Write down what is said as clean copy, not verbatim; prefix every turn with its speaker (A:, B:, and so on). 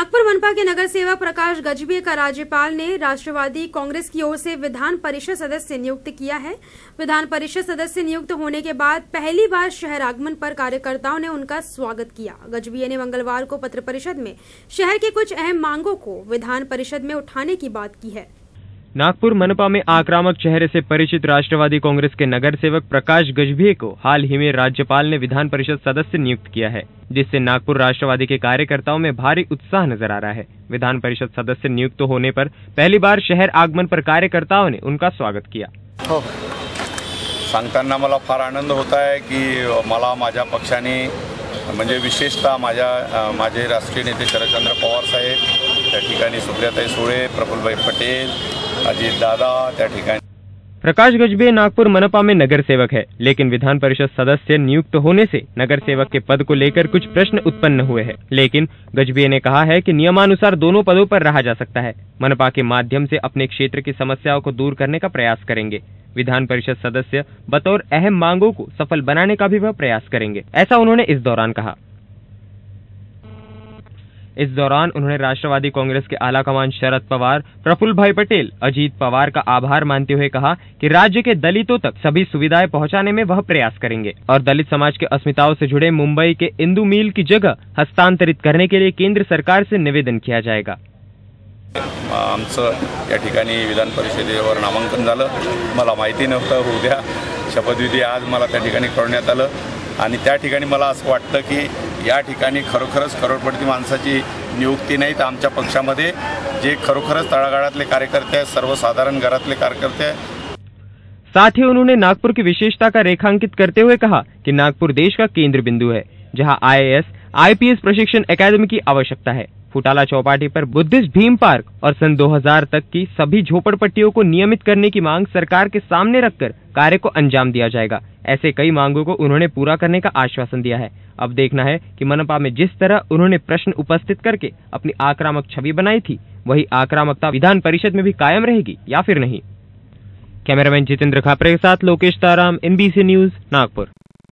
A: नागपुर मनपा के नगर सेवक प्रकाश गजभिये का राज्यपाल ने राष्ट्रवादी कांग्रेस की ओर से विधान परिषद सदस्य नियुक्त किया है। विधान परिषद सदस्य नियुक्त होने के बाद पहली बार शहर आगमन पर कार्यकर्ताओं ने उनका स्वागत किया। गजभिये ने मंगलवार को पत्र परिषद में शहर की कुछ अहम मांगों को विधान परिषद में उठाने की बात की है।
B: नागपुर मनपा में आक्रामक चेहरे से परिचित राष्ट्रवादी कांग्रेस के नगर सेवक प्रकाश गजभिये को हाल ही में राज्यपाल ने विधान परिषद सदस्य नियुक्त किया है, जिससे नागपुर राष्ट्रवादी के कार्यकर्ताओं में भारी उत्साह नजर आ रहा है। विधान परिषद सदस्य नियुक्त होने पर पहली बार शहर आगमन पर कार्यकर्ताओं ने उनका स्वागत किया।
C: सांगताना मला फार आनंद होत आहे की मला माझ्या पक्षाने म्हणजे विशेषतः माझे राष्ट्रीय नेते शरदचंद्र पवार साहेब, त्या ठिकाणी सुप्रियाताई सुळे, प्रफुल्लभाई पटेल, अजित दादा, त्या ठिकाणी
B: प्रकाश गजभिये नागपुर मनपा में नगर सेवक है, लेकिन विधान परिषद सदस्य नियुक्त होने से नगर सेवक के पद को लेकर कुछ प्रश्न उत्पन्न हुए हैं। लेकिन गजभिये ने कहा है कि नियमानुसार दोनों पदों पर रहा जा सकता है। मनपा के माध्यम से अपने क्षेत्र की समस्याओं को दूर करने का प्रयास करेंगे। विधान परिषद सदस्य बतौर अहम मांगों को सफल बनाने का भी वह प्रयास करेंगे, ऐसा उन्होंने इस दौरान कहा। इस दौरान उन्होंने राष्ट्रवादी कांग्रेस के आलाकमान शरद पवार, प्रफुल्लभाई पटेल, अजीत पवार का आभार मानते हुए कहा कि राज्य के दलितों तक सभी सुविधाएं पहुंचाने में वह प्रयास करेंगे और दलित समाज के अस्मिताओं से जुड़े मुंबई के इंदू मिल की जगह हस्तांतरित करने के लिए केंद्र सरकार से निवेदन किया जाएगा।
C: आमचं या ठिकाणी विधान परिषदेवर नामांकन झालं, मला माहिती नव्हतं। उद्या शपथविधी आज मला त्या ठिकाणी करण्यात आलं आणि त्या ठिकाणी मला असं वाटतं की या ठिकाणी खरोखरच करोडपती माणसाची नियुक्ती नाही तर आमच्या पक्षामध्ये जे खरोखरच तळागाळातले कार्यकर्ते आहेत, सर्वसाधारण घरातले कार्यकर्ते आहेत।
B: साथ ही उन्होंने नागपुर की विशेषता का रेखांकित करते हुए कहा कि नागपुर देश का केंद्र बिंदु है, जहां IAS, IPS प्रशिक्षण एकेडमी की आवश्यकता है। फुटाला चौपाटी पर बुद्धिस्ट भीम पार्क और सन 2000 तक की सभी झोपड़पट्टियों को नियमित करने की मांग सरकार के सामने रखकर कार्य को अंजाम दिया जाएगा। ऐसे कई मांगों को उन्होंने पूरा करने का आश्वासन दिया है। अब देखना है कि मनपा में जिस तरह उन्होंने प्रश्न उपस्थित करके अपनी आक्रामक छवि बनाई थी, वही आक्रामकता विधान परिषद में भी कायम रहेगी या फिर नहीं। कैमरामैन जितेंद्र खापरे के साथ लोकेश ताराम, NBC न्यूज, नागपुर।